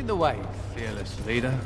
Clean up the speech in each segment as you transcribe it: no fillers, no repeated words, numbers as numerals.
Point the way, fearless leader.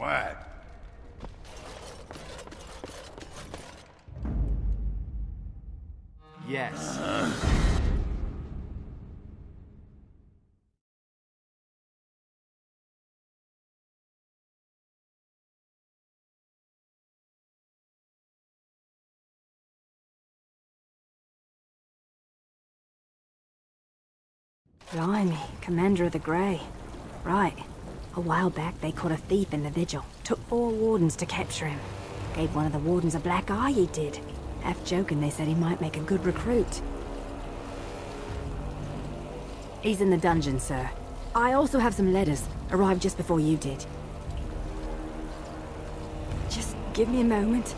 What? Yes. Blimey, Commander of the Grey. Right. A while back they caught a thief in the vigil. Took 4 wardens to capture him. Gave one of the wardens a black eye, he did. Half joking, they said he might make a good recruit. He's in the dungeon, sir. I also have some letters. Arrived just before you did. Just give me a moment.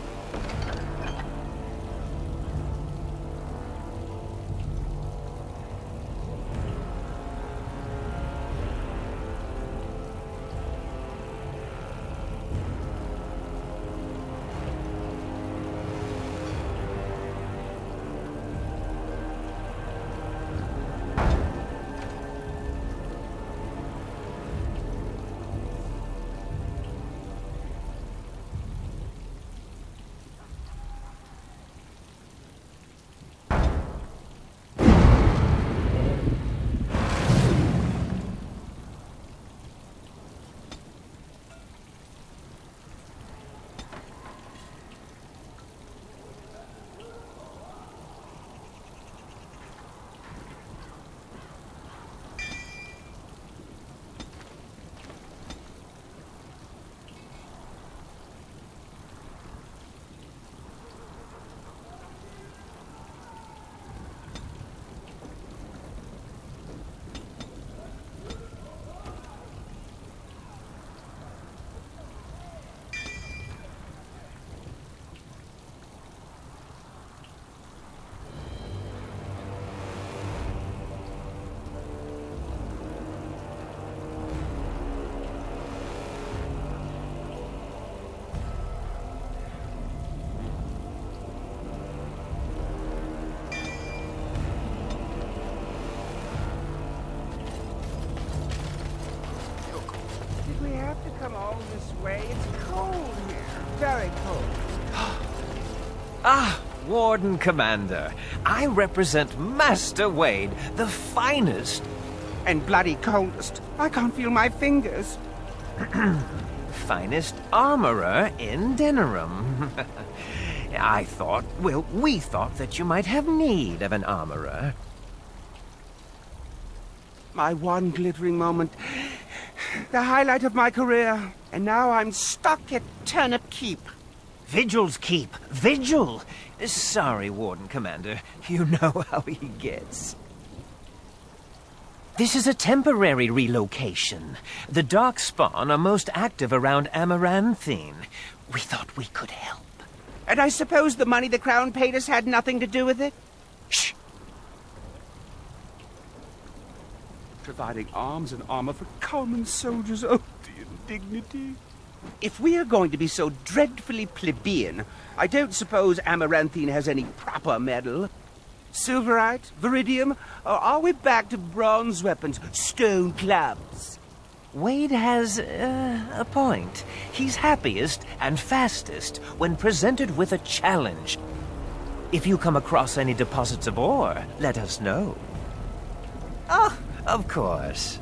way. It's cold here. Very cold. Ah, Warden Commander. I represent Master Wade, the finest... And bloody coldest. I can't feel my fingers. finest armorer in Denerim. we thought that you might have need of an armorer. My one glittering moment. The highlight of my career. And now I'm stuck at Turnip Keep. Vigil's Keep. Vigil! Sorry, Warden Commander. You know how he gets. This is a temporary relocation. The Darkspawn are most active around Amarantino. We thought we could help. And I suppose the money the Crown paid us had nothing to do with it? Shh! Providing arms and armor for common soldiers. Oh, the indignity. If we are going to be so dreadfully plebeian, I don't suppose Amarantino has any proper medal. Silverite? Viridium? Or are we back to bronze weapons, stone clubs? Wade has a point. He's happiest and fastest when presented with a challenge. If you come across any deposits of ore, let us know. Oh, of course.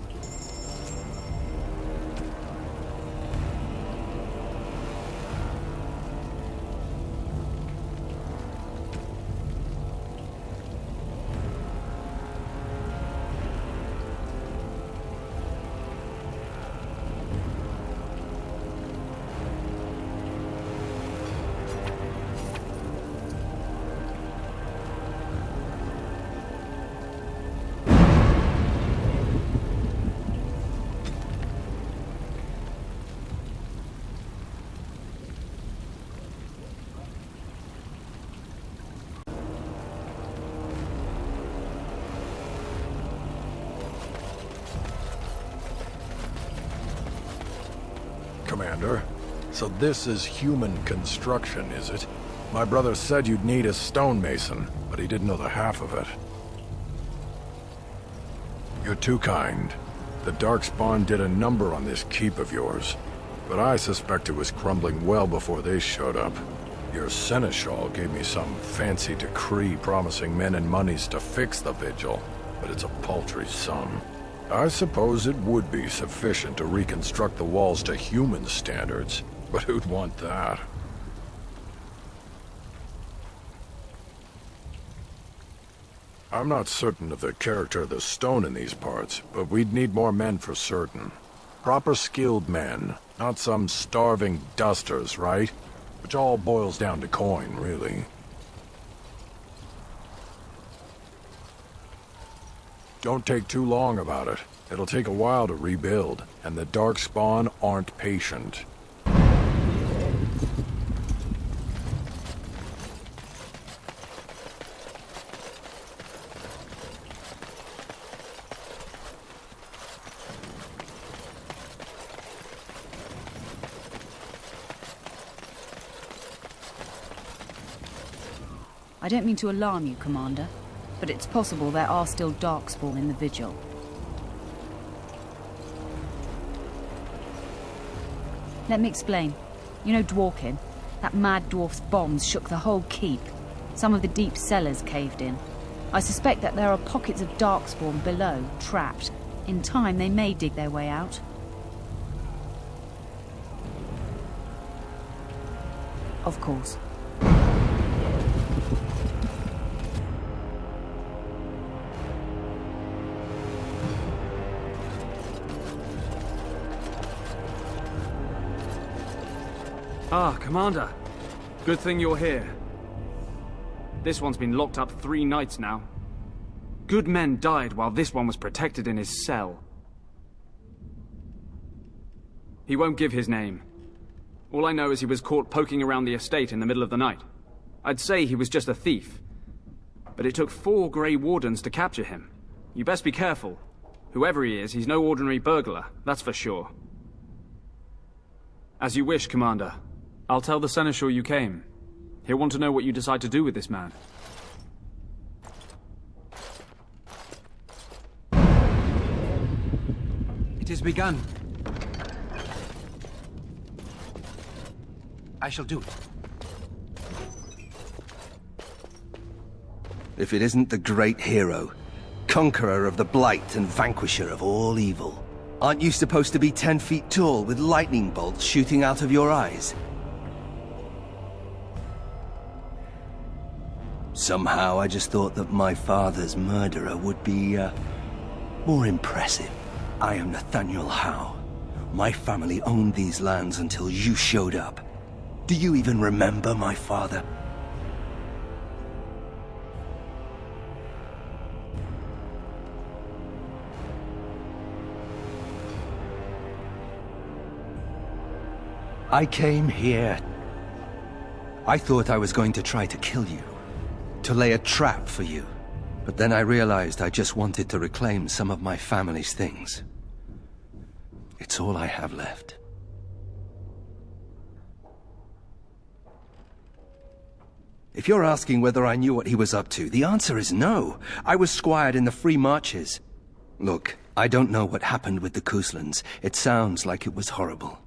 Commander. So this is human construction, is it? My brother said you'd need a stonemason, but he didn't know the half of it. You're too kind. The Darkspawn did a number on this keep of yours, but I suspect it was crumbling well before they showed up. Your seneschal gave me some fancy decree promising men and monies to fix the vigil, but it's a paltry sum. I suppose it would be sufficient to reconstruct the walls to human standards, but who'd want that? I'm not certain of the character of the stone in these parts, but we'd need more men for certain. Proper skilled men, not some starving dusters, right? Which all boils down to coin, really. Don't take too long about it. It'll take a while to rebuild, and the Darkspawn aren't patient. I don't mean to alarm you, Commander, but it's possible there are still Darkspawn in the Vigil. Let me explain. You know Dworkin? That mad dwarf's bombs shook the whole keep. Some of the deep cellars caved in. I suspect that there are pockets of Darkspawn below, trapped. In time, they may dig their way out. Of course. Ah, Commander. Good thing you're here. This one's been locked up 3 nights now. Good men died while this one was protected in his cell. He won't give his name. All I know is he was caught poking around the estate in the middle of the night. I'd say he was just a thief. But it took 4 Grey Wardens to capture him. You best be careful. Whoever he is, he's no ordinary burglar, that's for sure. As you wish, Commander. I'll tell the Seneschal you came. He'll want to know what you decide to do with this man. It has begun. I shall do it. If it isn't the great hero, conqueror of the blight and vanquisher of all evil. Aren't you supposed to be 10 feet tall with lightning bolts shooting out of your eyes? Somehow I just thought that my father's murderer would be, more impressive. I am Nathaniel Howe. My family owned these lands until you showed up. Do you even remember my father? I came here. I thought I was going to try to kill you, to lay a trap for you. But then I realized I just wanted to reclaim some of my family's things. It's all I have left. If you're asking whether I knew what he was up to, the answer is no. I was squired in the Free Marches. Look, I don't know what happened with the Kuslans. It sounds like it was horrible.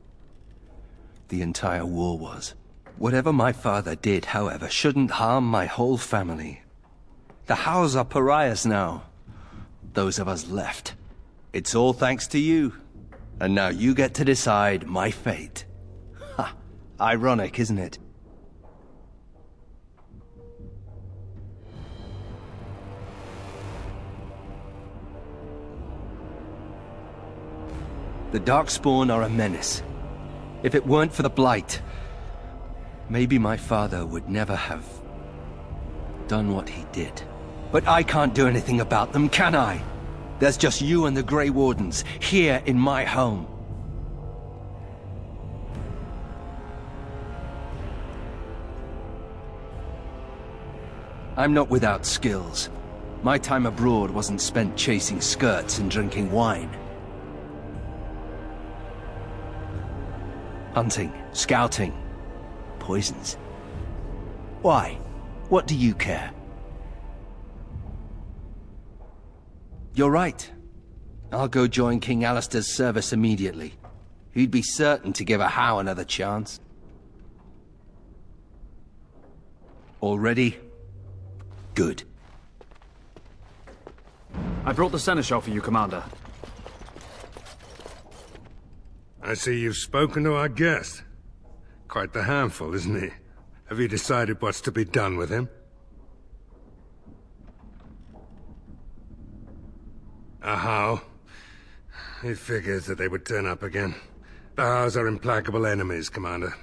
The entire war was. Whatever my father did, however, shouldn't harm my whole family. The Howes are pariahs now. Those of us left. It's all thanks to you. And now you get to decide my fate. Ha! Ironic, isn't it? The Darkspawn are a menace. If it weren't for the Blight, maybe my father would never have done what he did. But I can't do anything about them, can I? There's just you and the Grey Wardens, here in my home. I'm not without skills. My time abroad wasn't spent chasing skirts and drinking wine. Hunting, scouting, poisons. Why? What do you care? You're right. I'll go join King Alistair's service immediately. He'd be certain to give a Howe another chance. All ready? Good. I brought the seneschal for you, Commander. I see you've spoken to our guest. Quite the handful, isn't he? Have you decided what's to be done with him? A Howe? He figures that they would turn up again. The Howes are implacable enemies, Commander.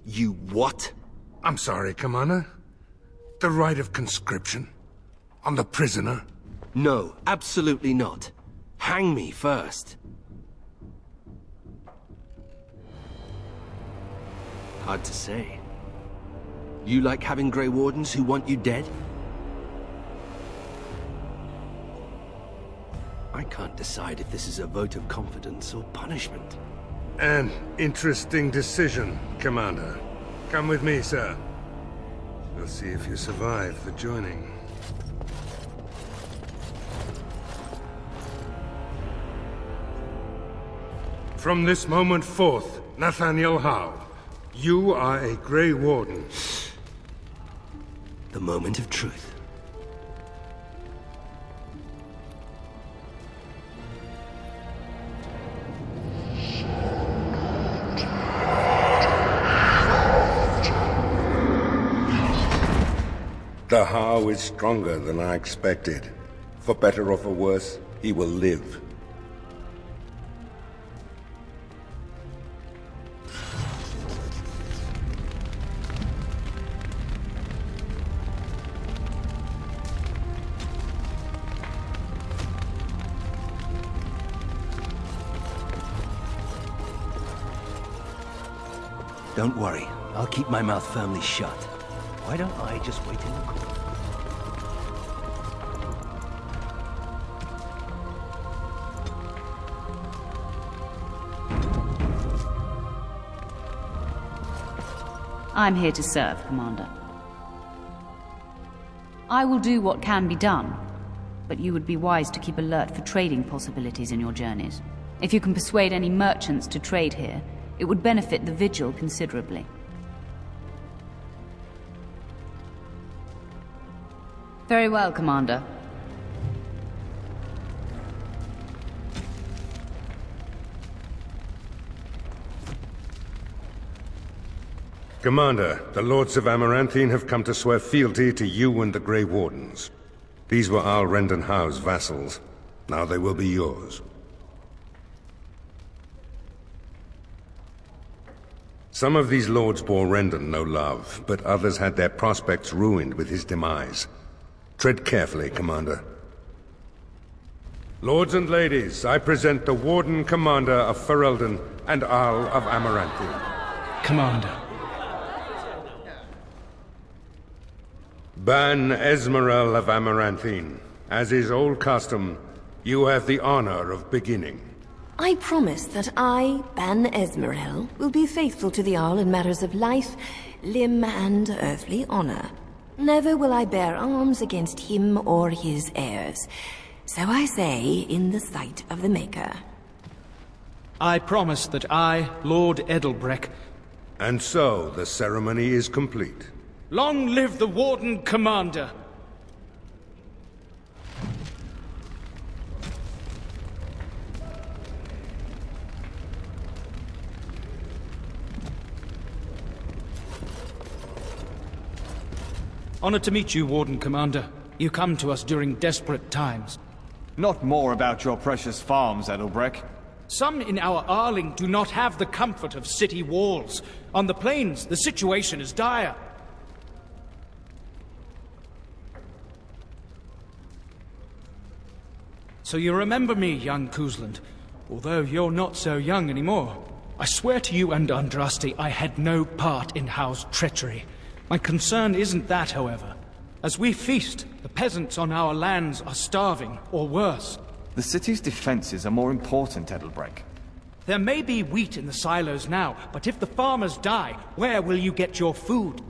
You what? I'm sorry, Commander. The right of conscription? On the prisoner? No, absolutely not. Hang me first. Hard to say. You like having Grey Wardens who want you dead? I can't decide if this is a vote of confidence or punishment. An interesting decision, Commander. Come with me, sir. We'll see if you survive the joining. From this moment forth, Nathaniel Howe, you are a Grey Warden. The moment of truth. The Howe is stronger than I expected. For better or for worse, he will live. Don't worry, I'll keep my mouth firmly shut. Why don't I just wait in the corner? I'm here to serve, Commander. I will do what can be done. but you would be wise to keep alert for trading possibilities in your journeys. If you can persuade any merchants to trade here, it would benefit the Vigil considerably. Very well, Commander. Commander, the Lords of Amarantine have come to swear fealty to you and the Grey Wardens. These were Al Rendenhau's vassals. Now they will be yours. Some of these lords bore Rendon no love, but others had their prospects ruined with his demise. Tread carefully, Commander. Lords and ladies, I present the Warden Commander of Ferelden and Al of Amarantine. Commander. Ban Esmeralda of Amarantine. As is old custom, you have the honor of beginning. I promise that I, Ban Esmeralda, will be faithful to the Jarl in matters of life, limb, and earthly honor. Never will I bear arms against him or his heirs. So I say, in the sight of the Maker. I promise that I, Lord Edelbreck... And so, the ceremony is complete. Long live the Warden Commander! Honored to meet you, Warden Commander. You come to us during desperate times. Not more about your precious farms, Edelbreck. Some in our Arling do not have the comfort of city walls. On the plains, the situation is dire. So you remember me, young Kuzland, although you're not so young anymore. I swear to you and Andraste I had no part in Howe's treachery. My concern isn't that, however. As we feast, the peasants on our lands are starving, or worse. The city's defenses are more important, Edelbreck. There may be wheat in the silos now, but if the farmers die, where will you get your food?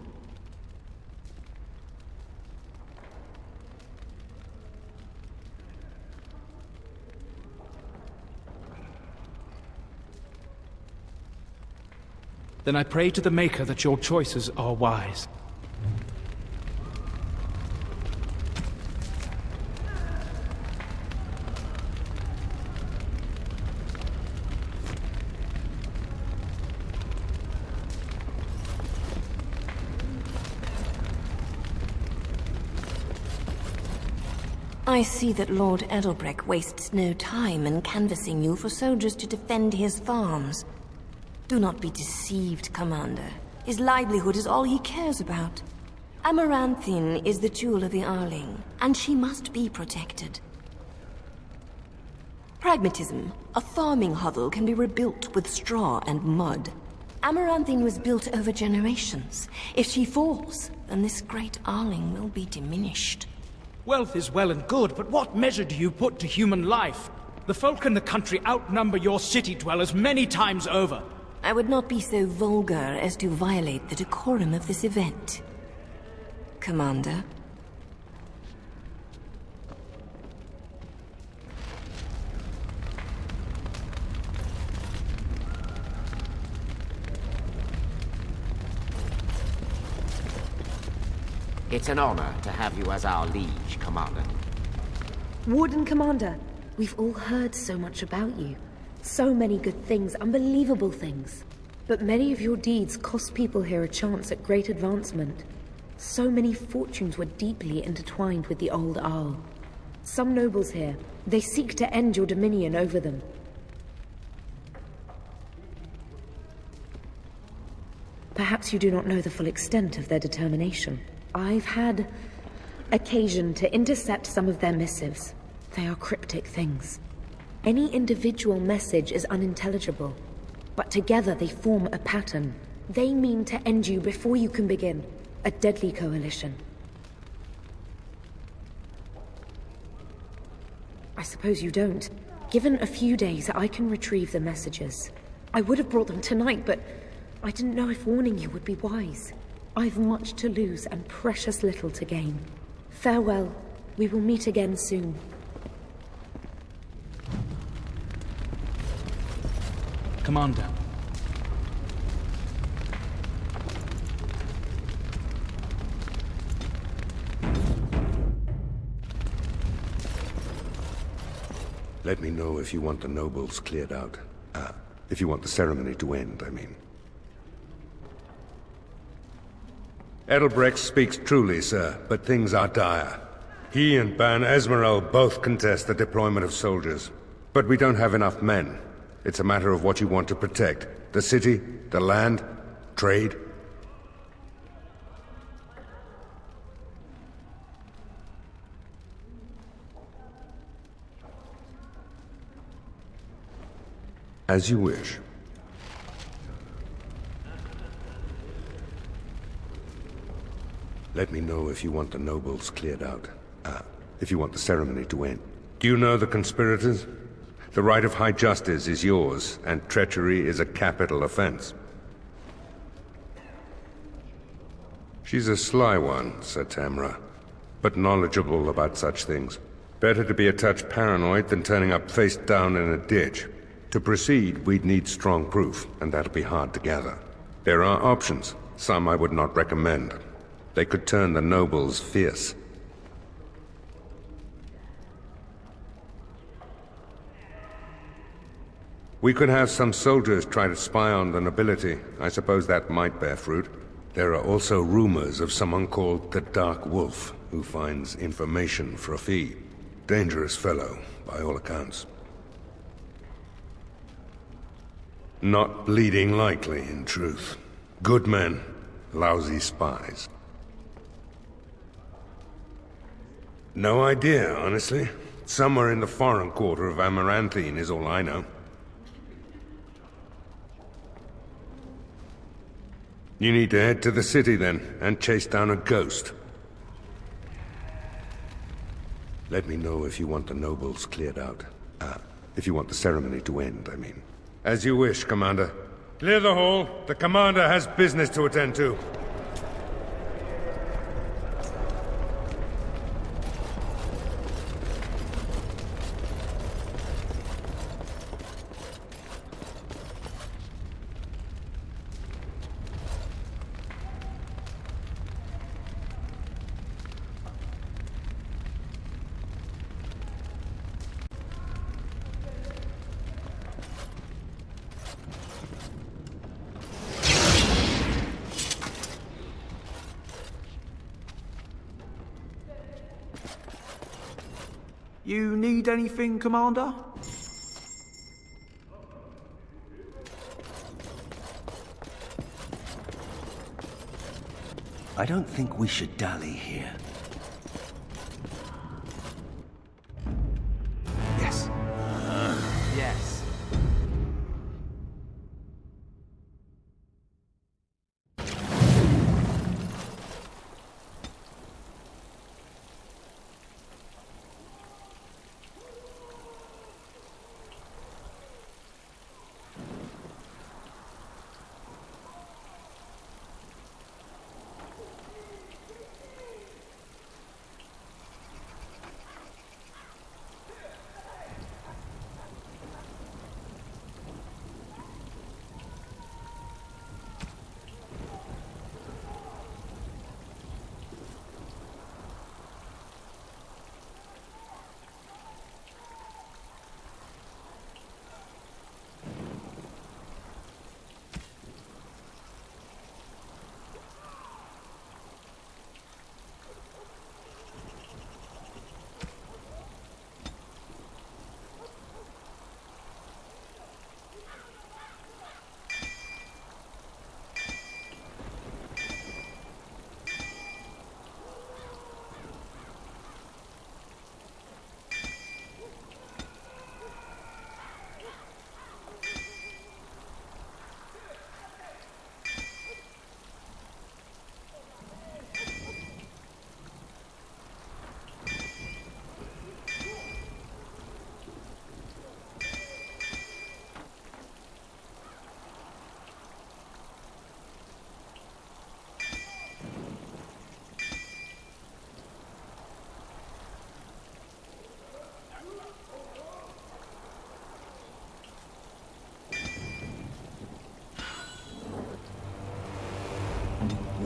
Then I pray to the Maker that your choices are wise. I see that Lord Edelbreck wastes no time in canvassing you for soldiers to defend his farms. Do not be deceived, Commander. His livelihood is all he cares about. Amarantine is the jewel of the Arling, and she must be protected. Pragmatism. A farming hovel can be rebuilt with straw and mud. Amarantine was built over generations. If she falls, then this great Arling will be diminished. Wealth is well and good, but what measure do you put to human life? The folk in the country outnumber your city dwellers many times over. I would not be so vulgar as to violate the decorum of this event. Commander? It's an honor to have you as our liege, Commander. Warden Commander, we've all heard so much about you. So many good things, unbelievable things. But many of your deeds cost people here a chance at great advancement. So many fortunes were deeply intertwined with the old Arl. Some nobles here, they seek to end your dominion over them. Perhaps you do not know the full extent of their determination. I've had occasion to intercept some of their missives. They are cryptic things. Any individual message is unintelligible, but together they form a pattern. They mean to end you before you can begin. A deadly coalition. I suppose you don't. Given a few days, I can retrieve the messages. I would have brought them tonight, but I didn't know if warning you would be wise. I've much to lose and precious little to gain. Farewell, We will meet again soon. Commander. Let me know if you want the nobles cleared out. If you want the ceremony to end, I mean. Edelbrecht speaks truly, sir, but things are dire. He and Ban Esmeralda both contest the deployment of soldiers. But we don't have enough men. It's a matter of what you want to protect. The city, the land, trade. As you wish. Let me know if you want the nobles cleared out. If you want the ceremony to end. Do you know the conspirators? The right of high justice is yours, and treachery is a capital offense. She's a sly one, Sir Tamra, but knowledgeable about such things. Better to be a touch paranoid than turning up face down in a ditch. To proceed, we'd need strong proof, and that'll be hard to gather. There are options, some I would not recommend. They could turn the nobles fierce. We could have some soldiers try to spy on the nobility. I suppose that might bear fruit. There are also rumors of someone called the Dark Wolf, who finds information for a fee. Dangerous fellow, by all accounts. Not bleeding likely, in truth. Good men, lousy spies. No idea, honestly. Somewhere in the foreign quarter of Amarantino is all I know. You need to head to the city then, and chase down a ghost. Let me know if you want the nobles cleared out. If you want the ceremony to end, I mean. As you wish, Commander. Clear the hall. The Commander has business to attend to. You need anything, Commander? I don't think we should dally here. Yes. Yes.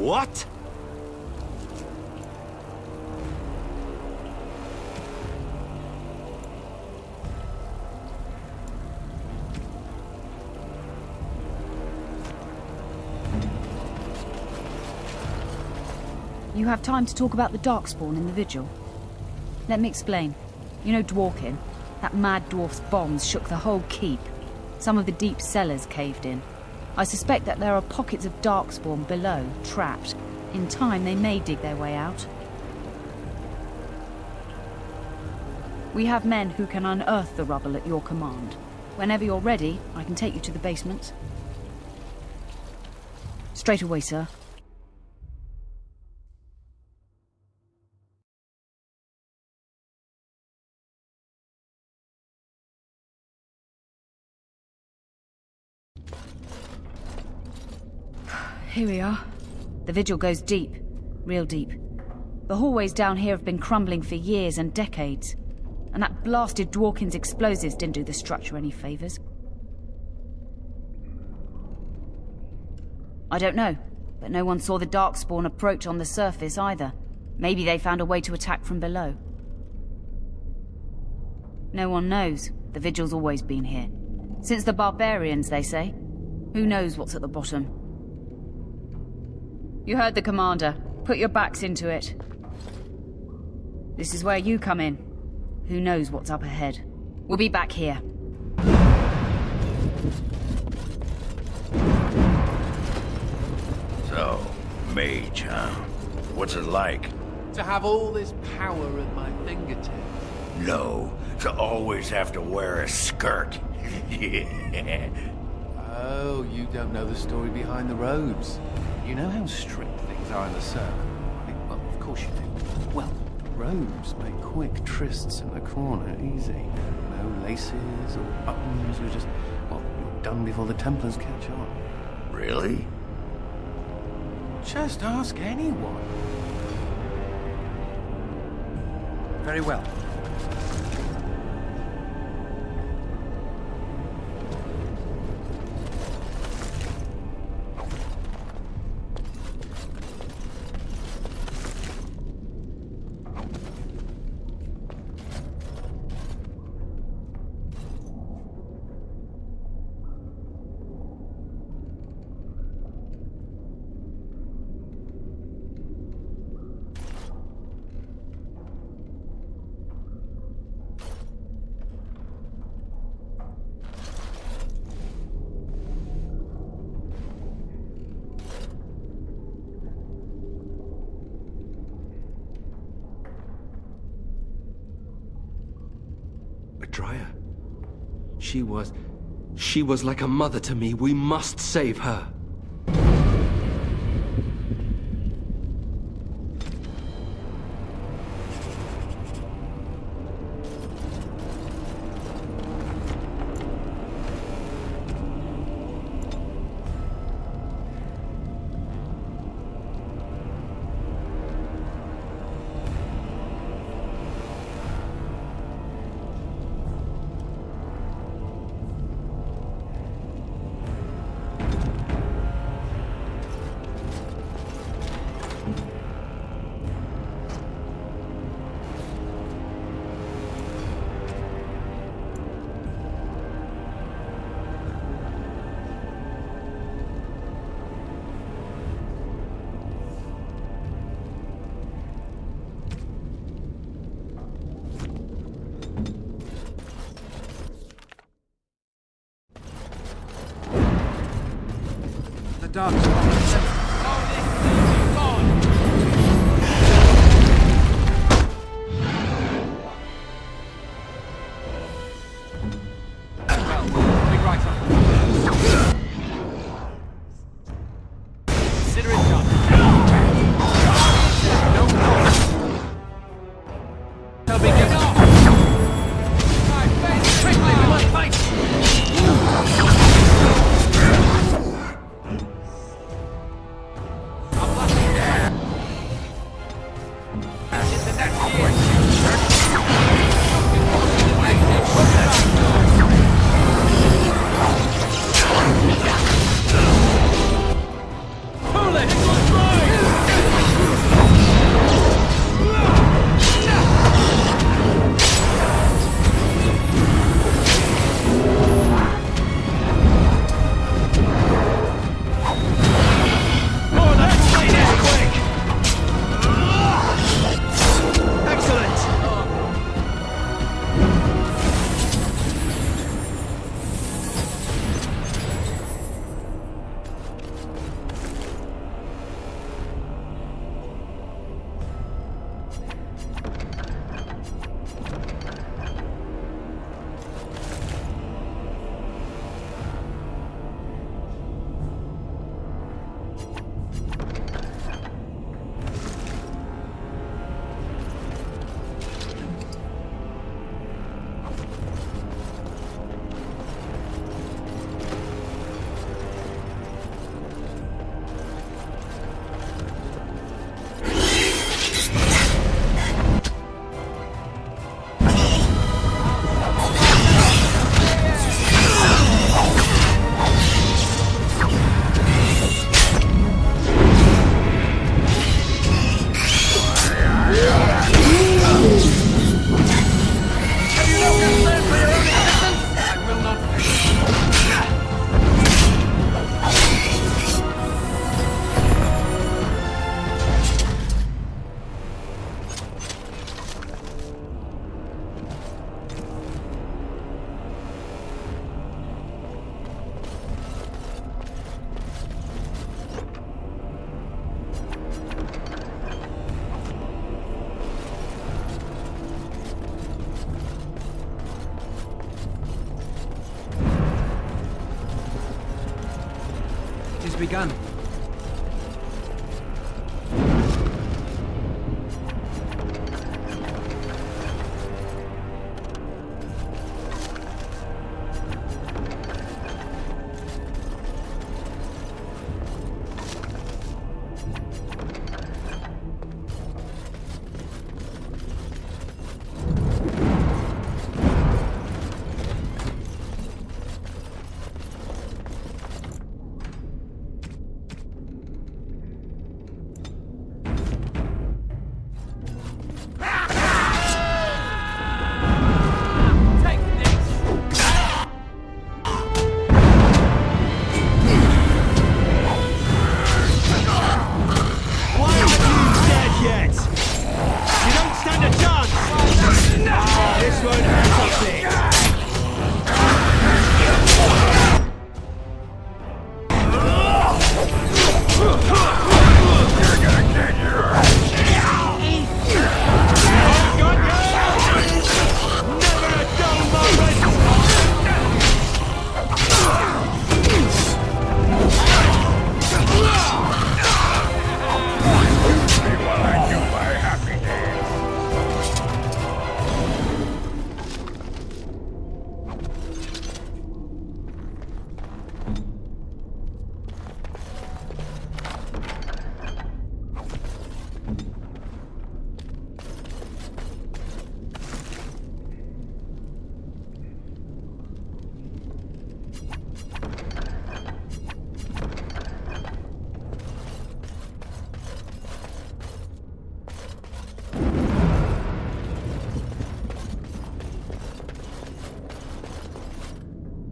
What? You have time to talk about the Darkspawn in the Vigil? Let me explain. You know Dworkin? That mad dwarf's bombs shook the whole keep. Some of the deep cellars caved in. I suspect that there are pockets of Darkspawn below, trapped. In time, they may dig their way out. We have men who can unearth the rubble at your command. Whenever you're ready, I can take you to the basement. Straight away, sir. Here we are. The Vigil goes deep. Real deep. The hallways down here have been crumbling for years and decades. And that blasted Dworkin's explosives didn't do the structure any favors. I don't know, but no one saw the Darkspawn approach on the surface either. Maybe they found a way to attack from below. No one knows. The Vigil's always been here. Since the barbarians, they say. Who knows what's at the bottom? You heard the commander. Put your backs into it. This is where you come in. Who knows what's up ahead? We'll be back here. So, mage, huh? What's it like? To have all this power at my fingertips. No, to always have to wear a skirt. Yeah. Oh, you don't know the story behind the robes. You know how strict things are in the circle? Well, of course you do. Well, robes make quick trysts in the corner easy. No laces or buttons. You're just, well, you're done before the Templars catch on. Really? Just ask anyone. Very well. Dryer. She was like a mother to me. We must save her. Pull it! begun.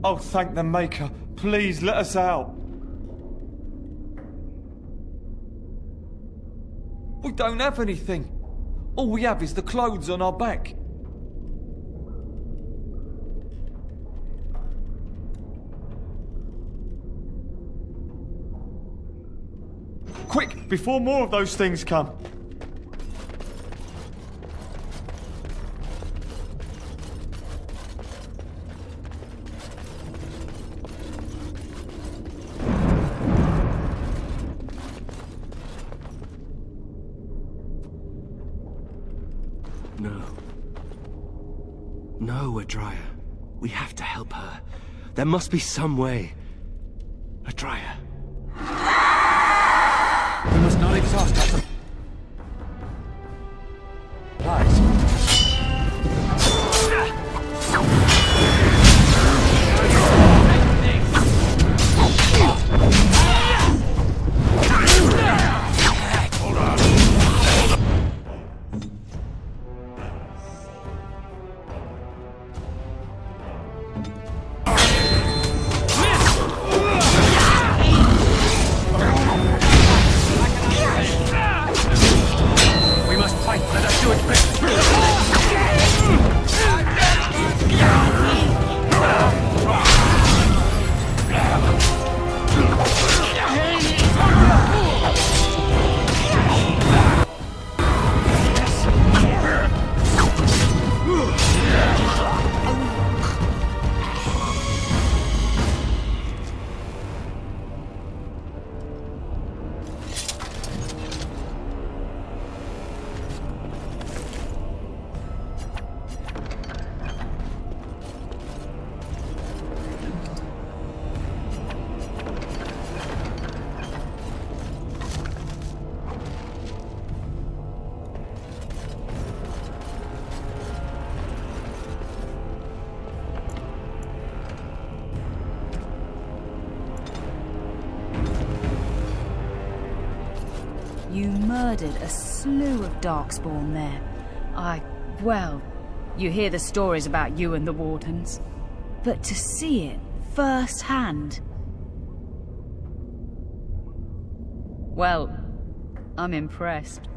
Oh, thank the Maker. Please, let us out. We don't have anything. All we have is the clothes on our back. Quick, before more of those things come. No, Adria. We have to help her. There must be some way. Adria. We must not exhaust our supplies. You murdered a slew of Darkspawn there. Well, you hear the stories about you and the Wardens. But to see it firsthand... Well, I'm impressed.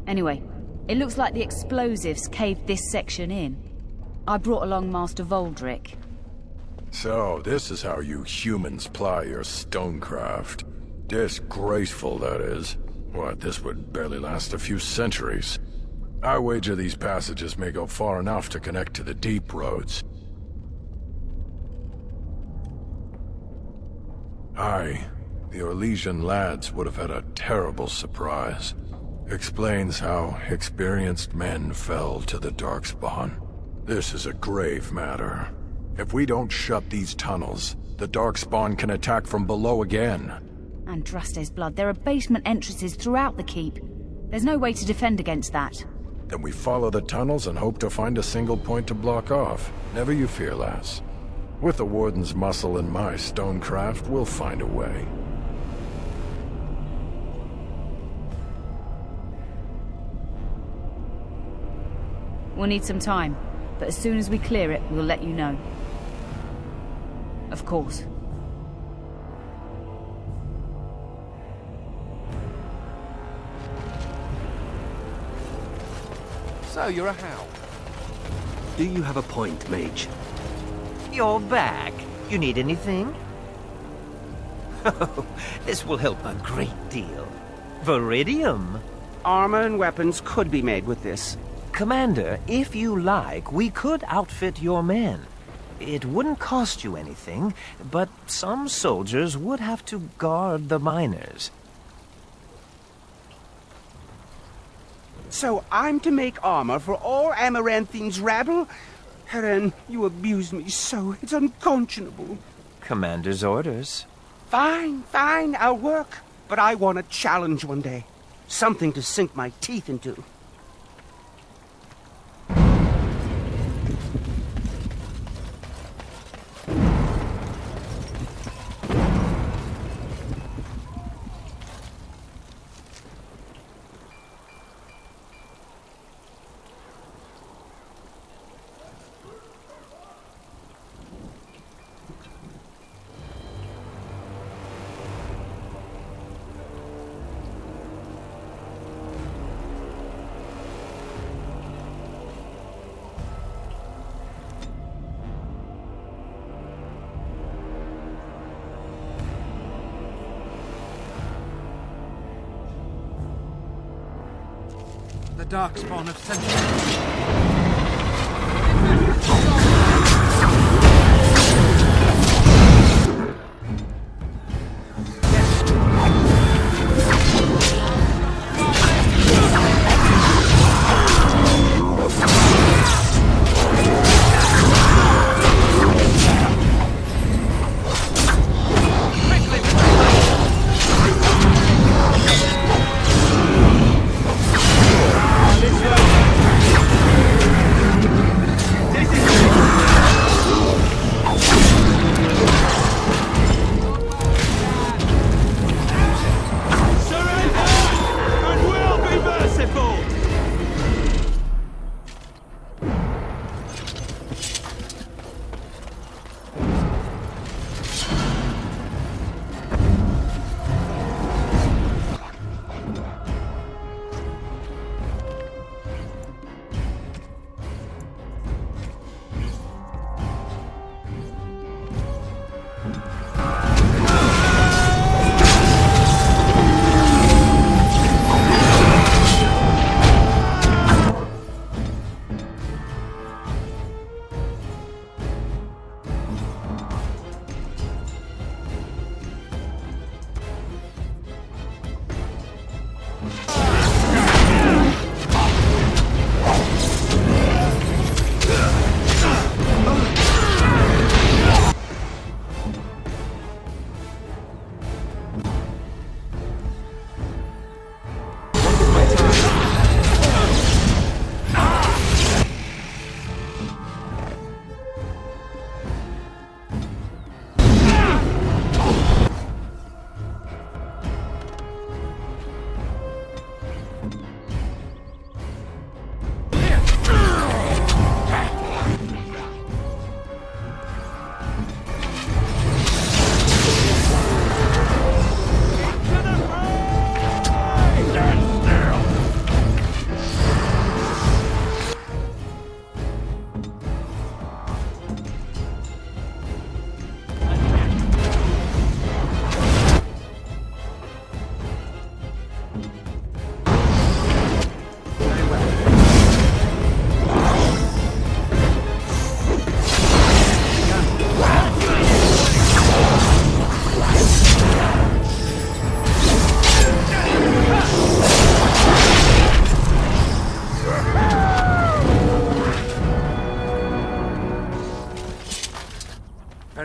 Anyway, it looks like the explosives caved this section in. I brought along Master Voldrick. So, this is how you humans ply your stonecraft. Disgraceful, that is. What, this would barely last a few centuries. I wager these passages may go far enough to connect to the deep roads. The Orlesian lads would have had a terrible surprise. Explains how experienced men fell to the Darkspawn. This is a grave matter. If we don't shut these tunnels, the Darkspawn can attack from below again. Andraste's blood. There are basement entrances throughout the keep. There's no way to defend against that. Then we follow the tunnels and hope to find a single point to block off. Never you fear, lass. With the Warden's muscle and my stonecraft, we'll find a way. We'll need some time, but as soon as we clear it, we'll let you know. Of course. So, you're a hound. Do you have a point, Mage? You're back. You need anything? Oh, this will help a great deal. Viridium. Armor and weapons could be made with this. Commander, if you like, we could outfit your men. It wouldn't cost you anything, but some soldiers would have to guard the miners. So I'm to make armor for all Amarantine's rabble? Helen, you abuse me so. It's unconscionable. Commander's orders. Fine, I'll work. But I want a challenge one day. Something to sink my teeth into. The Darkspawn of centuries. This way.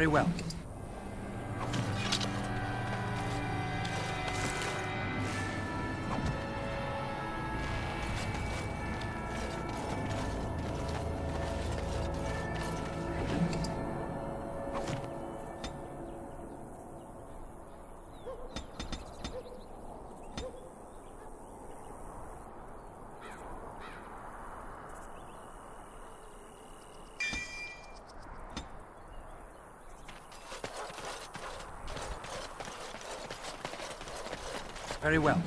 Very well. Very well.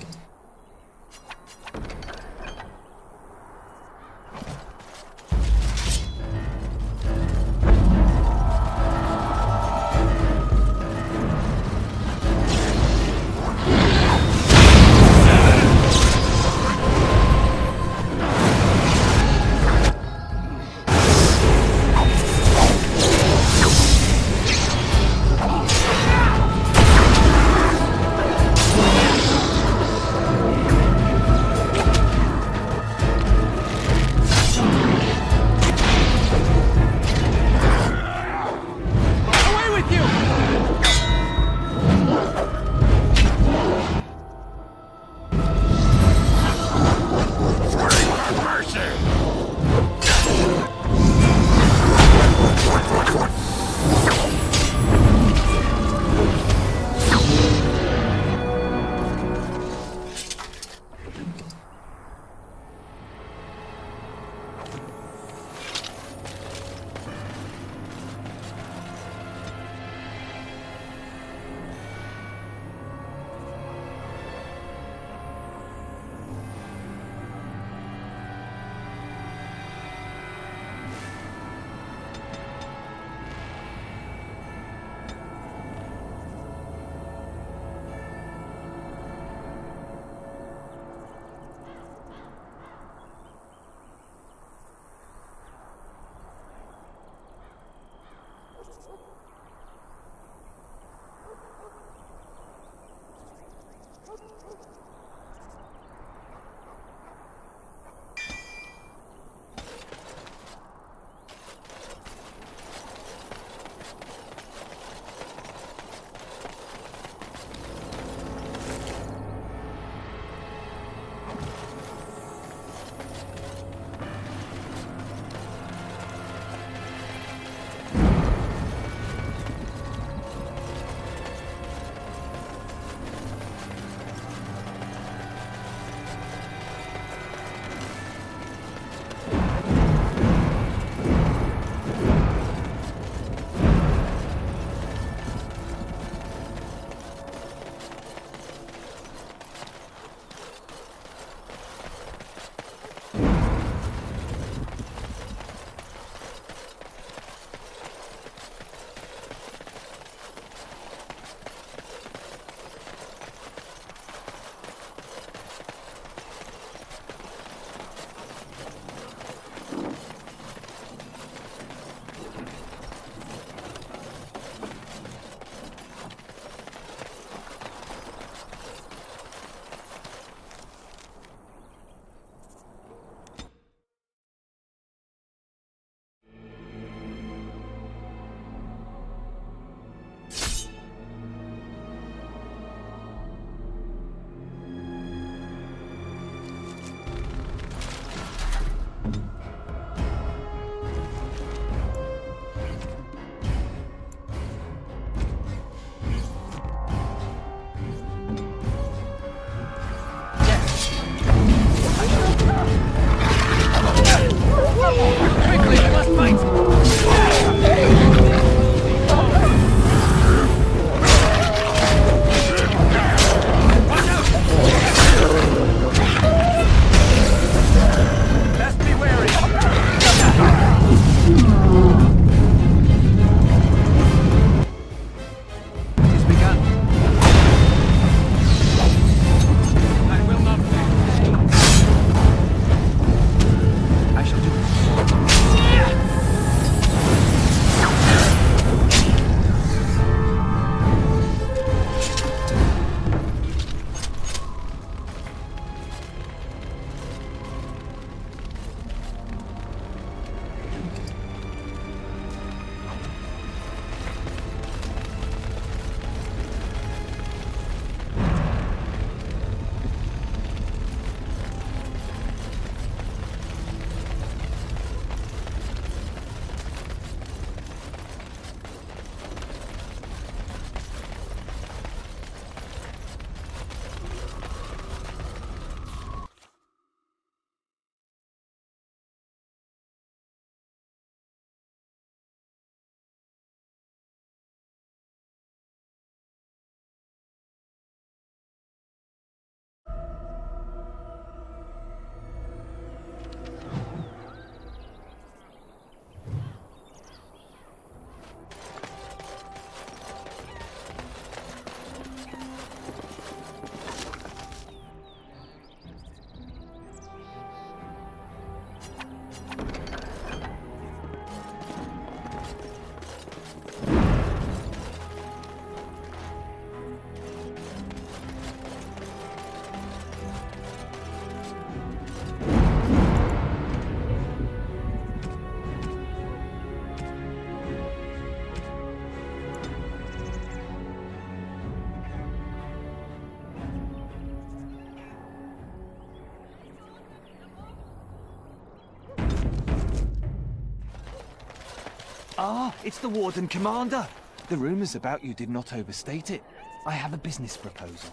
Ah, it's the Warden Commander. The rumors about you did not overstate it. I have a business proposal.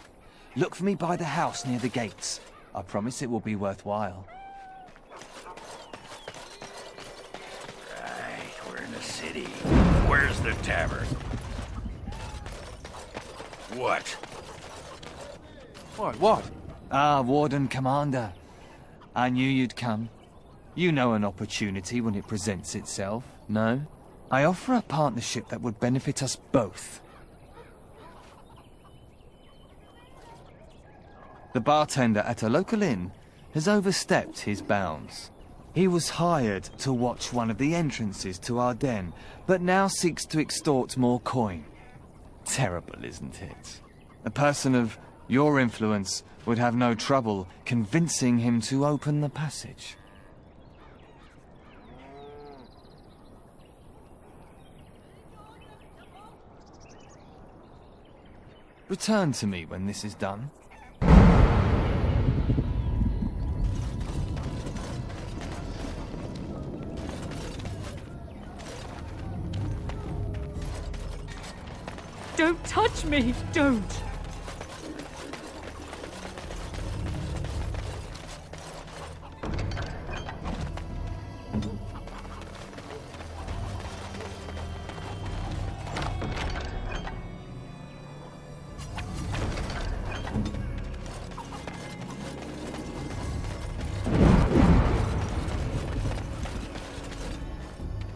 Look for me by the house near the gates. I promise it will be worthwhile. Right, we're in the city. Where's the tavern? What? What? Ah, Warden Commander. I knew you'd come. You know an opportunity when it presents itself, no? I offer a partnership that would benefit us both. The bartender at a local inn has overstepped his bounds. He was hired to watch one of the entrances to our den, but now seeks to extort more coin. Terrible, isn't it? A person of your influence would have no trouble convincing him to open the passage. Return to me when this is done. Don't touch me! Don't!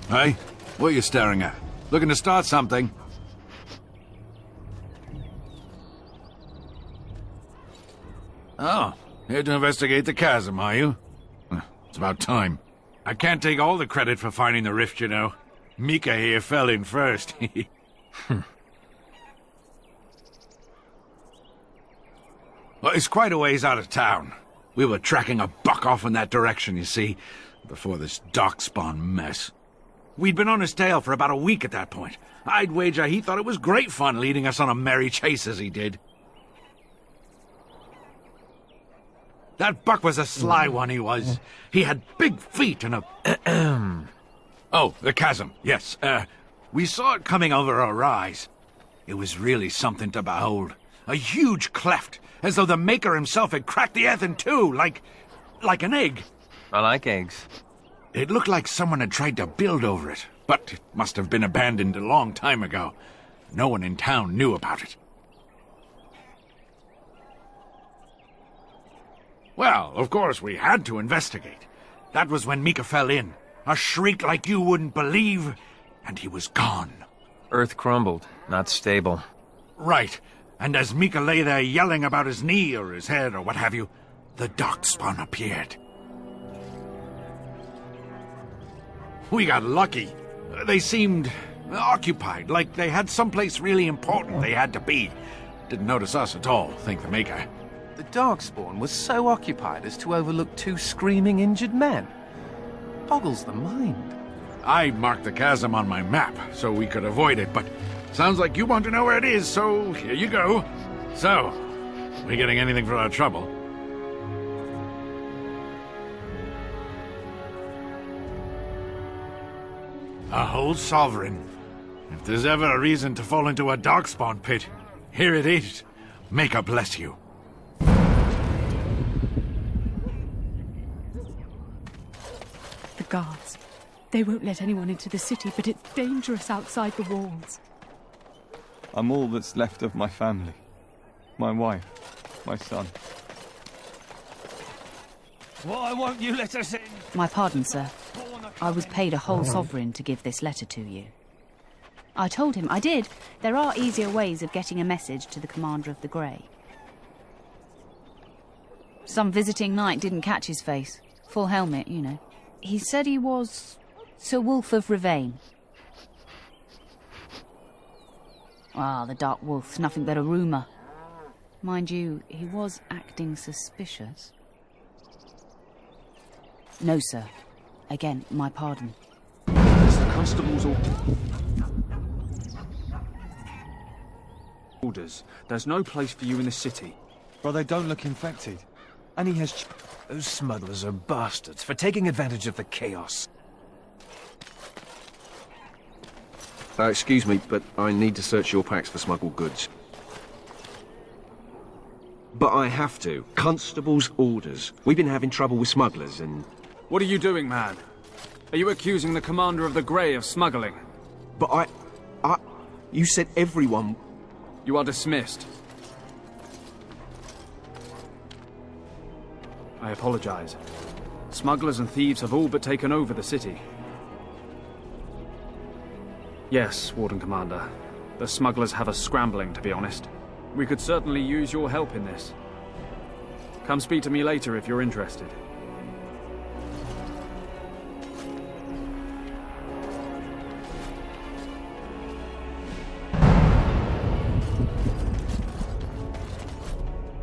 Hey, what are you staring at? Looking to start something? Oh, here to investigate the chasm, are you? It's about time. I can't take all the credit for finding the rift, you know. Mika here fell in first. Well, it's quite a ways out of town. We were tracking a buck off in that direction, you see, before this darkspawn mess. We'd been on his tail for about a week at that point. I'd wager he thought it was great fun leading us on a merry chase as he did. That buck was a sly one, he was. He had big feet and a... Oh, the chasm, yes. We saw it coming over a rise. It was really something to behold. A huge cleft, as though the Maker himself had cracked the earth in two, like an egg. I like eggs. It looked like someone had tried to build over it, but it must have been abandoned a long time ago. No one in town knew about it. Well, of course, we had to investigate. That was when Mika fell in. A shriek like you wouldn't believe, and he was gone. Earth crumbled, not stable. Right, and as Mika lay there yelling about his knee or his head or what have you, the darkspawn appeared. We got lucky. They seemed occupied, like they had someplace really important they had to be. Didn't notice us at all, thank the Maker. The Darkspawn was so occupied as to overlook two screaming injured men. Boggles the mind. I marked the chasm on my map so we could avoid it, but sounds like you want to know where it is, so here you go. So, we getting anything for our trouble? A whole sovereign. If there's ever a reason to fall into a darkspawn pit, here it is. Maker bless you. The guards. They won't let anyone into the city, but it's dangerous outside the walls. I'm all that's left of my family. My wife, my son. Why won't you let us in? My pardon, sir. I was paid a whole sovereign to give this letter to you. I told him I did. There are easier ways of getting a message to the Commander of the Grey. Some visiting knight didn't catch his face. Full helmet, you know. He said he was Sir Wolf of Ravain. Ah, the Dark Wolf's nothing but a rumour. Mind you, he was acting suspicious. No, sir. Again, my pardon. It's the constable's orders. There's no place for you in the city. Well, they don't look infected. And he has... Those smugglers are bastards for taking advantage of the chaos. Excuse me, but I need to search your packs for smuggled goods. But I have to. Constable's orders. We've been having trouble with smugglers and... What are you doing, man? Are you accusing the commander of the Grey of smuggling? But you said everyone... You are dismissed. I apologize. Smugglers and thieves have all but taken over the city. Yes, Warden Commander. The smugglers have us scrambling, to be honest. We could certainly use your help in this. Come speak to me later if you're interested.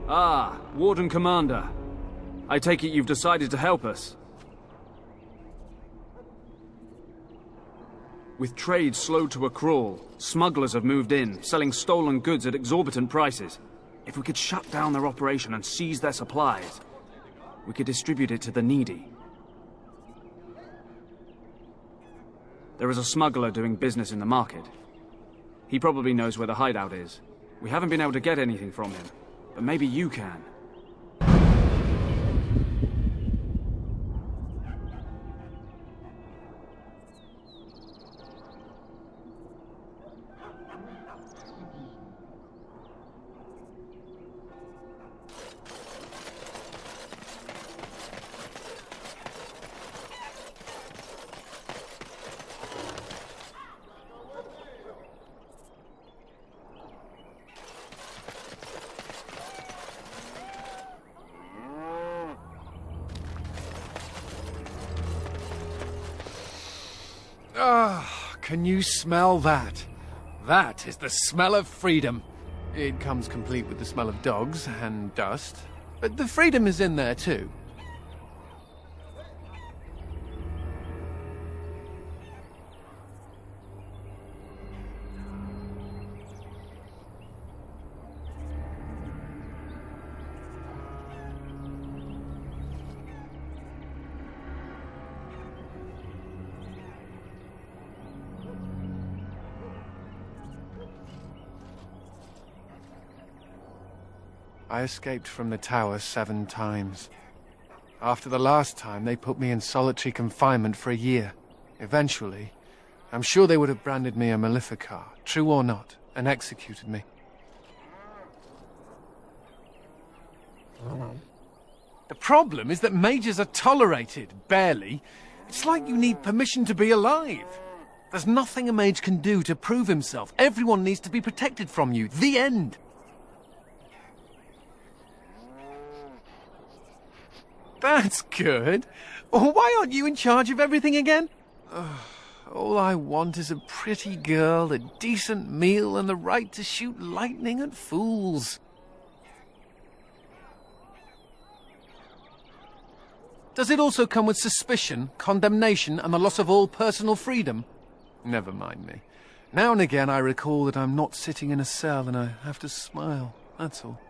Ah, Warden Commander. I take it you've decided to help us. With trade slowed to a crawl, smugglers have moved in, selling stolen goods at exorbitant prices. If we could shut down their operation and seize their supplies, we could distribute it to the needy. There is a smuggler doing business in the market. He probably knows where the hideout is. We haven't been able to get anything from him, but maybe you can. Can you smell that? That is the smell of freedom. It comes complete with the smell of dogs and dust, but the freedom is in there too. I escaped from the tower 7 times. After the last time, they put me in solitary confinement for a year. Eventually, I'm sure they would have branded me a Maleficar, true or not, and executed me. The problem is that mages are tolerated, barely. It's like you need permission to be alive. There's nothing a mage can do to prove himself. Everyone needs to be protected from you. The end. That's good. Why aren't you in charge of everything again? All I want is a pretty girl, a decent meal, and the right to shoot lightning at fools. Does it also come with suspicion, condemnation, and the loss of all personal freedom? Never mind me. Now and again I recall that I'm not sitting in a cell and I have to smile, that's all.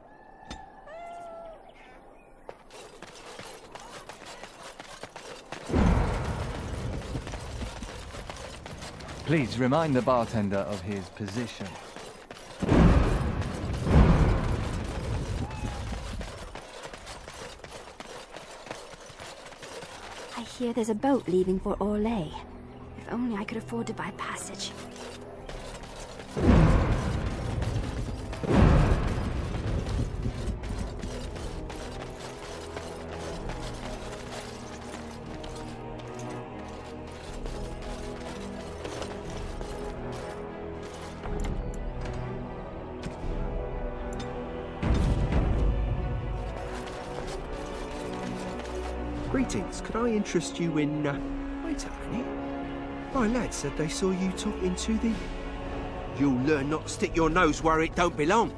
Please remind the bartender of his position. I hear there's a boat leaving for Orlais. If only I could afford to buy passage. Greetings, could I interest you in, wait a minute. My lad said they saw you talking to the... You'll learn not to stick your nose where it don't belong.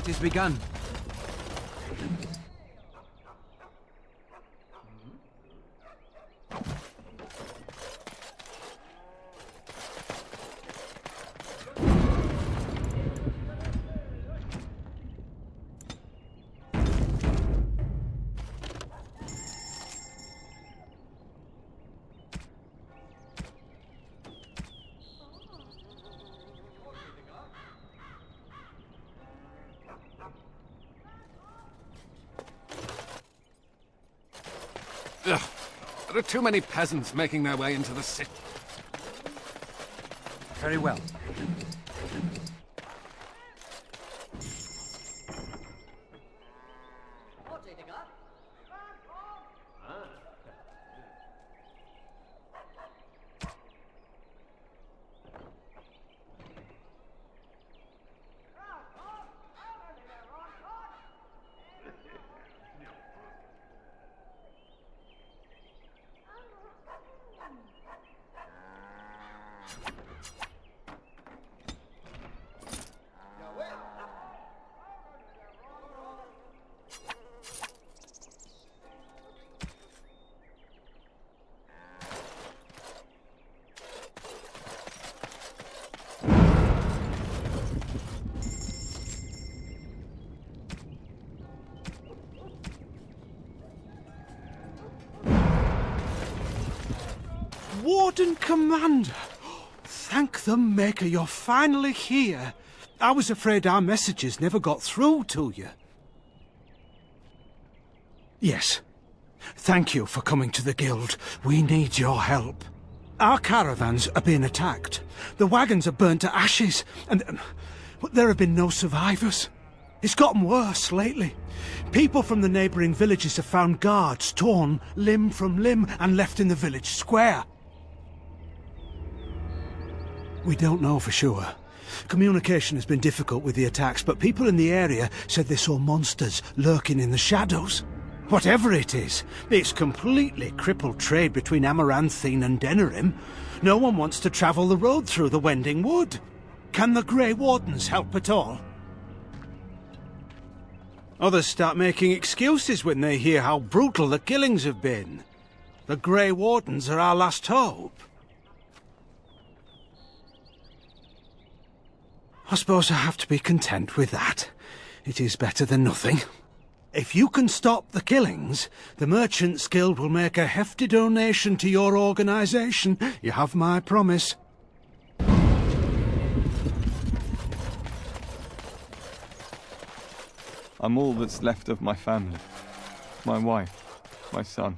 It is begun. Ugh. There are too many peasants making their way into the city. Very well. Warden Commander! Thank the Maker you're finally here. I was afraid our messages never got through to you. Yes. Thank you for coming to the Guild. We need your help. Our caravans are being attacked. The wagons are burnt to ashes, and there have been no survivors. It's gotten worse lately. People from the neighbouring villages have found guards torn limb from limb and left in the village square. We don't know for sure. Communication has been difficult with the attacks, but people in the area said they saw monsters lurking in the shadows. Whatever it is, it's completely crippled trade between Amarantine and Denerim. No one wants to travel the road through the Wending Wood. Can the Grey Wardens help at all? Others start making excuses when they hear how brutal the killings have been. The Grey Wardens are our last hope. I suppose I have to be content with that. It is better than nothing. If you can stop the killings, the Merchants Guild will make a hefty donation to your organisation. You have my promise. I'm all that's left of my family. My wife, my son.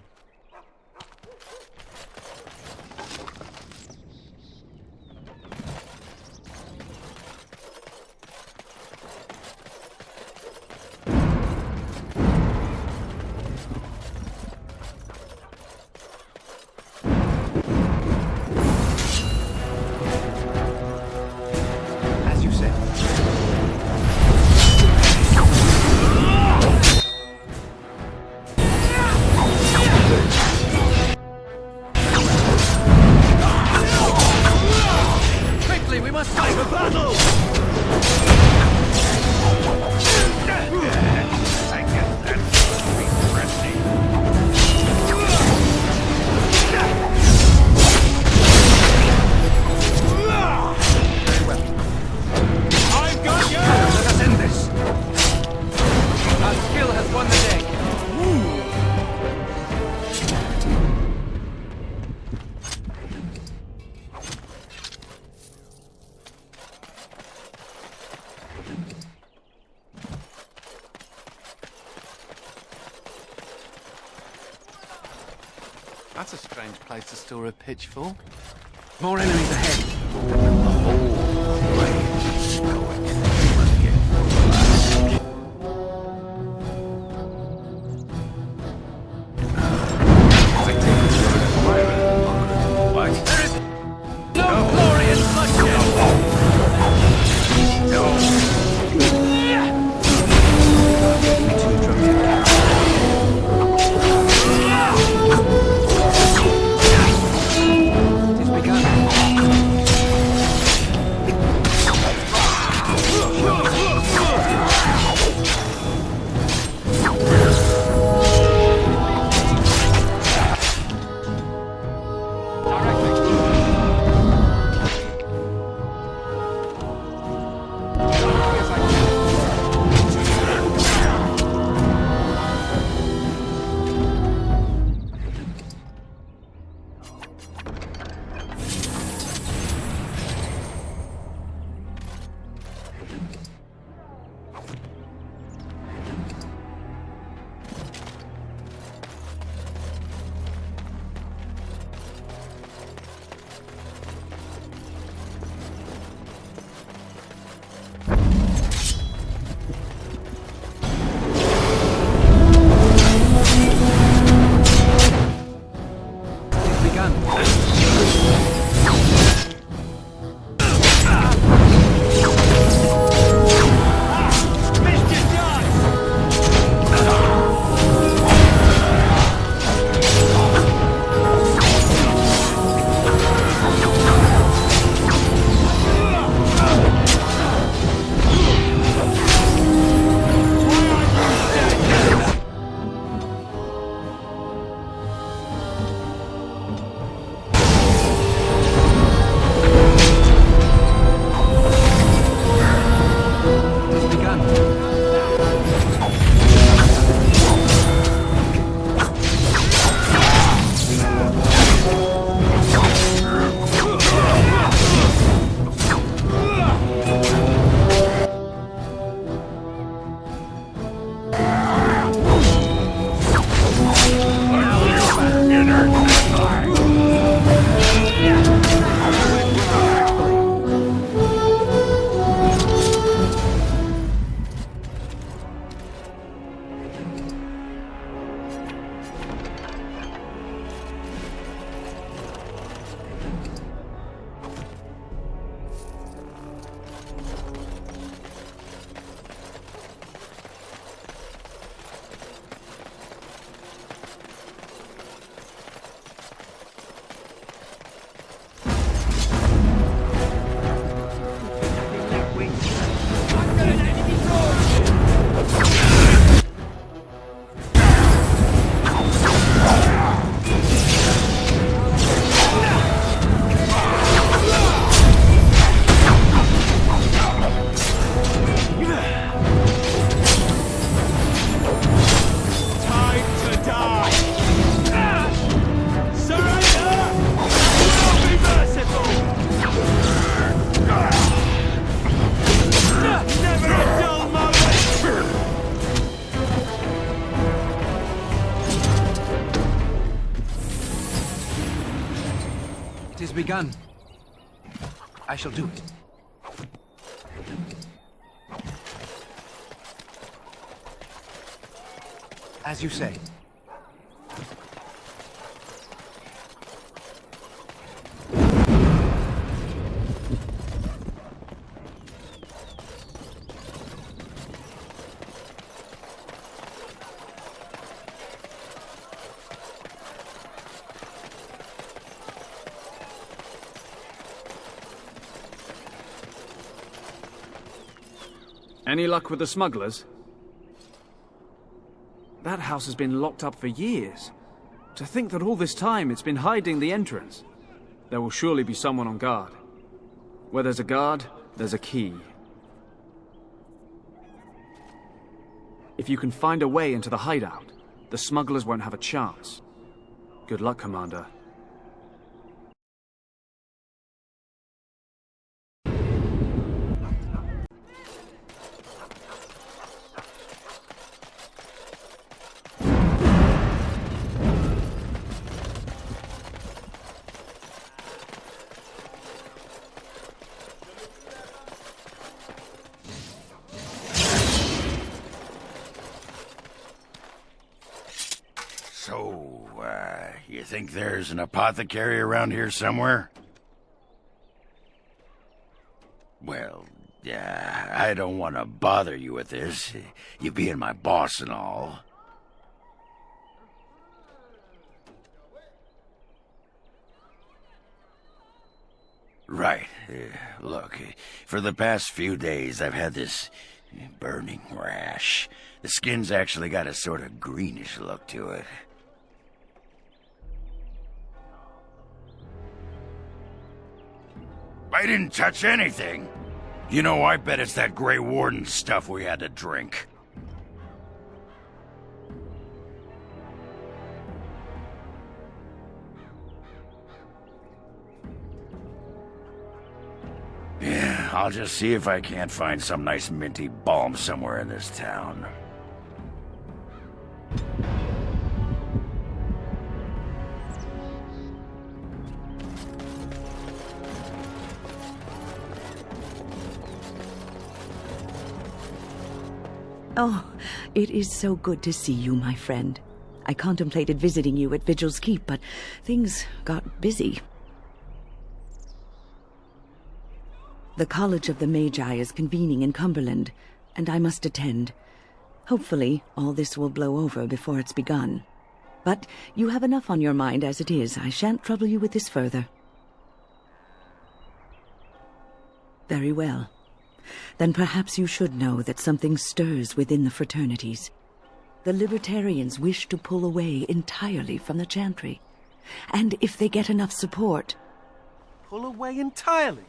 That's a strange place to store a pitchfork. More enemies ahead. Time to die! Surrender! I'll be merciful! Never a dull moment! It has begun. I shall do it. As you say. Any luck with the smugglers? That house has been locked up for years. To think that all this time it's been hiding the entrance. There will surely be someone on guard. Where there's a guard, there's a key. If you can find a way into the hideout, the smugglers won't have a chance. Good luck, Commander. You think there's an apothecary around here somewhere? Well, I don't want to bother you with this, you being my boss and all. Right. Look, for the past few days I've had this burning rash. The skin's actually got a sort of greenish look to it. I didn't touch anything. You know, I bet it's that Grey Warden stuff we had to drink. Yeah, I'll just see if I can't find some nice minty balm somewhere in this town. Oh, it is so good to see you, my friend. I contemplated visiting you at Vigil's Keep, but things got busy. The College of the Magi is convening in Cumberland, and I must attend. Hopefully, all this will blow over before it's begun. But you have enough on your mind as it is. I shan't trouble you with this further. Very well. Then perhaps you should know that something stirs within the fraternities. The Libertarians wish to pull away entirely from the Chantry. And if they get enough support... Pull away entirely?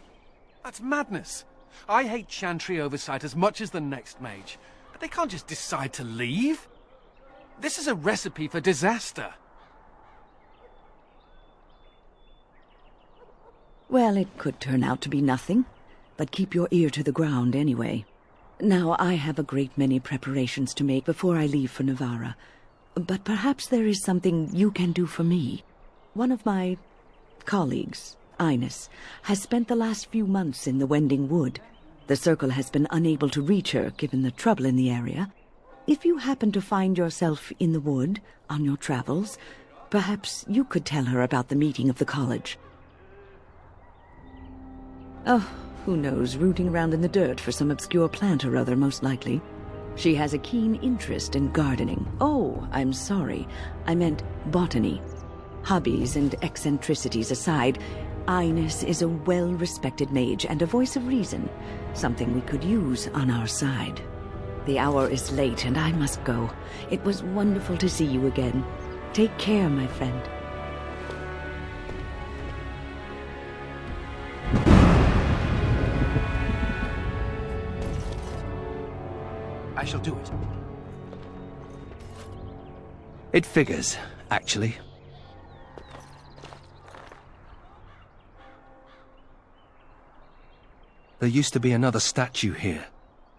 That's madness. I hate Chantry oversight as much as the next mage, but they can't just decide to leave. This is a recipe for disaster. Well, it could turn out to be nothing. But keep your ear to the ground anyway. Now, I have a great many preparations to make before I leave for Navarra. But perhaps there is something you can do for me. One of my colleagues, Ines, has spent the last few months in the Wending Wood. The Circle has been unable to reach her, given the trouble in the area. If you happen to find yourself in the wood on your travels, perhaps you could tell her about the meeting of the college. Oh, who knows, rooting around in the dirt for some obscure plant or other, most likely. She has a keen interest in gardening. Oh, I'm sorry. I meant botany. Hobbies and eccentricities aside, Ines is a well-respected mage and a voice of reason, something we could use on our side. The hour is late and I must go. It was wonderful to see you again. Take care, my friend. I shall do it. It figures, actually. There used to be another statue here.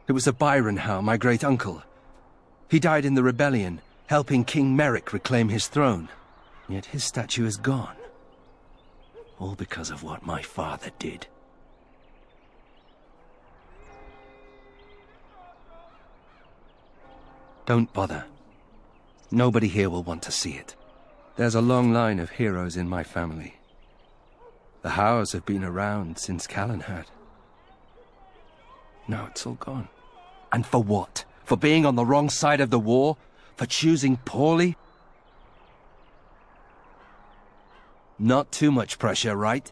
It was of Byronhow, my great-uncle. He died in the rebellion, helping King Merrick reclaim his throne. Yet his statue is gone. All because of what my father did. Don't bother. Nobody here will want to see it. There's a long line of heroes in my family. The Howes have been around since Callan had. Now it's all gone. And for what? For being on the wrong side of the war? For choosing poorly? Not too much pressure, right?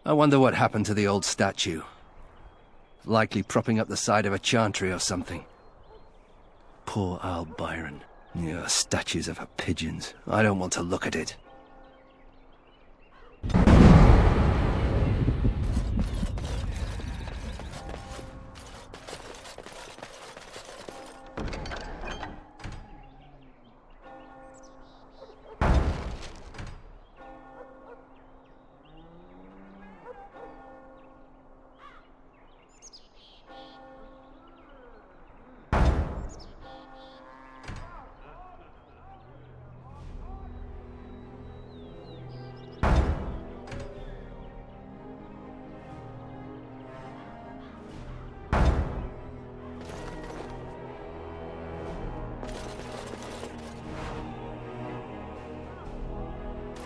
I wonder what happened to the old statue. Likely propping up the side of a chantry or something. Poor Al Byron. Yeah, statues of her pigeons. I don't want to look at it.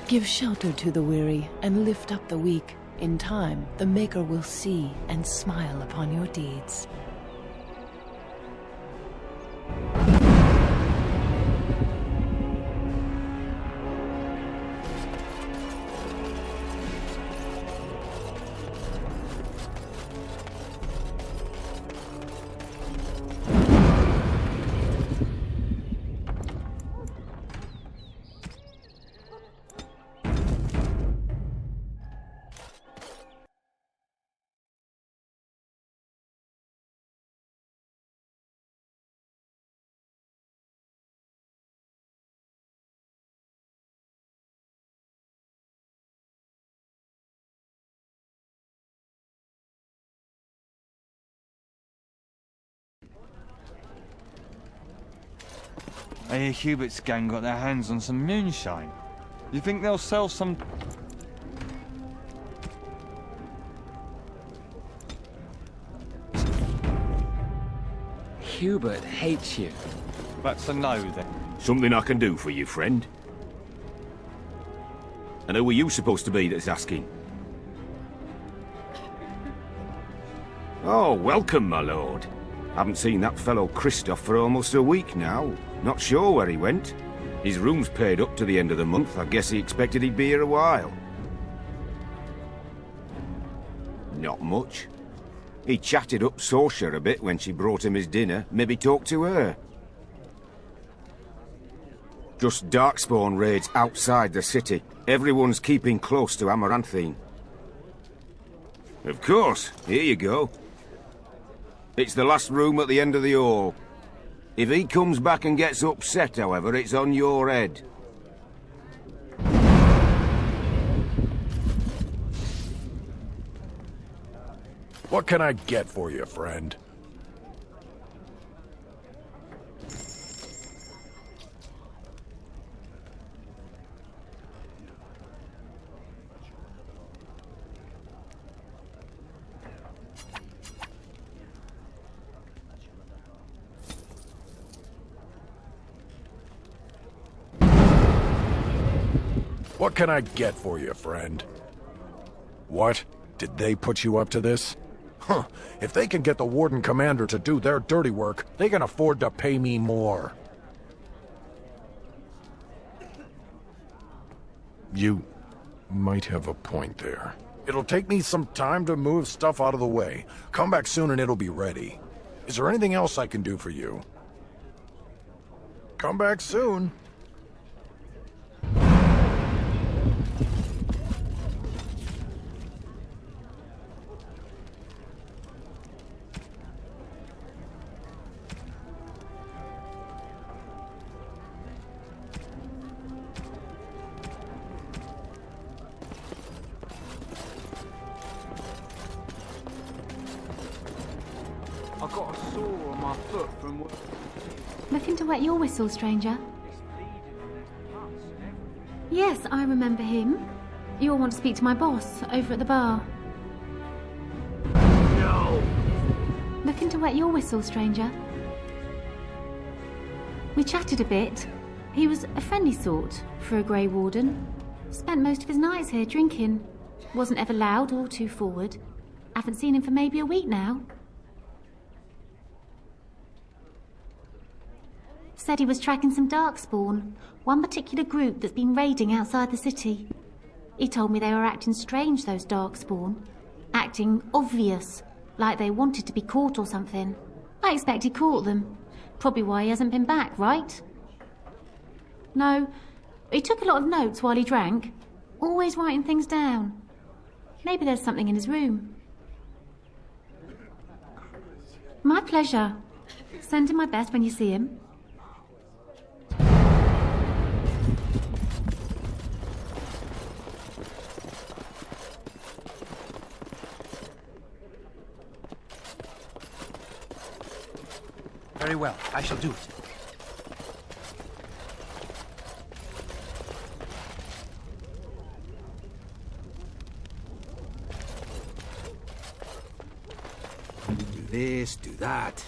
Give shelter to the weary and lift up the weak. In time, the Maker will see and smile upon your deeds. I hear Hubert's gang got their hands on some moonshine. You think they'll sell some... Hubert hates you. That's a no, then. Something I can do for you, friend? And who are you supposed to be that's asking? Oh, welcome, my lord. Haven't seen that fellow Christoph for almost a week now. Not sure where he went. His room's paid up to the end of the month. I guess he expected he'd be here a while. Not much. He chatted up Sorsha a bit when she brought him his dinner. Maybe talked to her. Just Darkspawn raids outside the city. Everyone's keeping close to Amarantine. Of course. Here you go. It's the last room at the end of the hall. If he comes back and gets upset, however, it's on your head. What can I get for you, friend? What can I get for you, friend? What? Did they put you up to this? Huh. If they can get the Warden Commander to do their dirty work, they can afford to pay me more. You might have a point there. It'll take me some time to move stuff out of the way. Come back soon and it'll be ready. Is there anything else I can do for you? Come back soon. got a sore on my foot from work. Looking to wet your whistle, stranger? Yes, I remember him. You'll want to speak to my boss over at the bar. No! Looking to wet your whistle, stranger? We chatted a bit. He was a friendly sort for a Grey Warden. Spent most of his nights here drinking. Wasn't ever loud or too forward. Haven't seen him for maybe a week now. Said he was tracking some Darkspawn, one particular group that's been raiding outside the city. He told me they were acting strange, those Darkspawn. Acting obvious, like they wanted to be caught or something. I expect he caught them. Probably why he hasn't been back, right? No, he took a lot of notes while he drank. Always writing things down. Maybe there's something in his room. My pleasure. Send him my best when you see him. Very well, I shall do it. Do this, do that.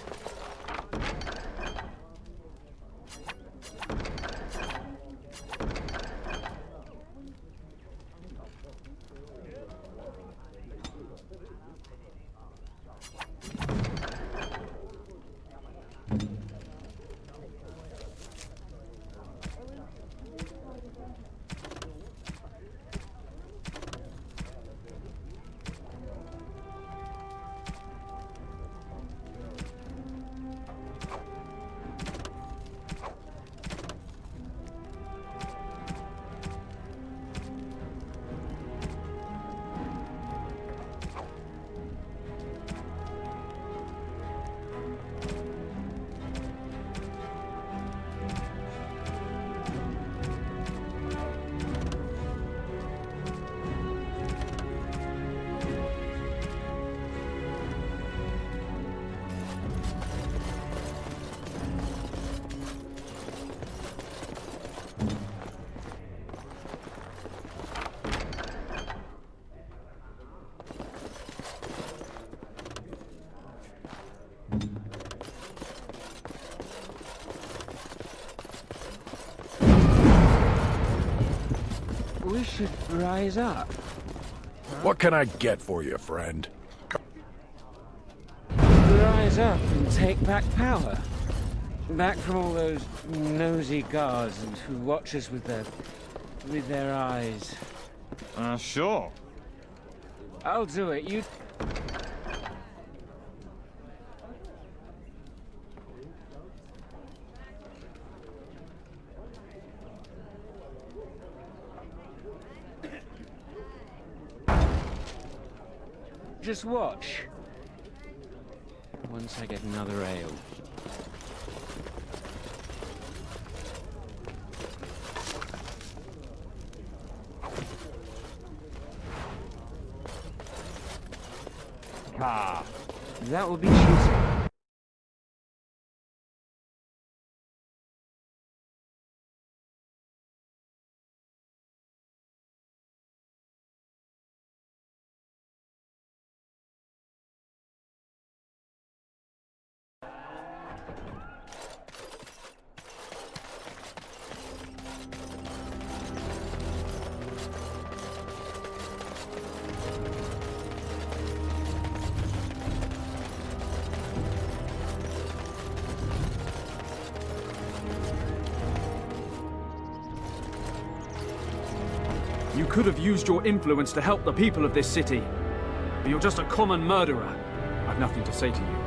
We should rise up. What can I get for you, friend? Rise up and take back power. Back from all those nosy guards who watch us with their eyes. Sure. I'll do it. You... Just watch. Once I get another ale. Ah, that will be cheating. You could have used your influence to help the people of this city. But you're just a common murderer. I've nothing to say to you.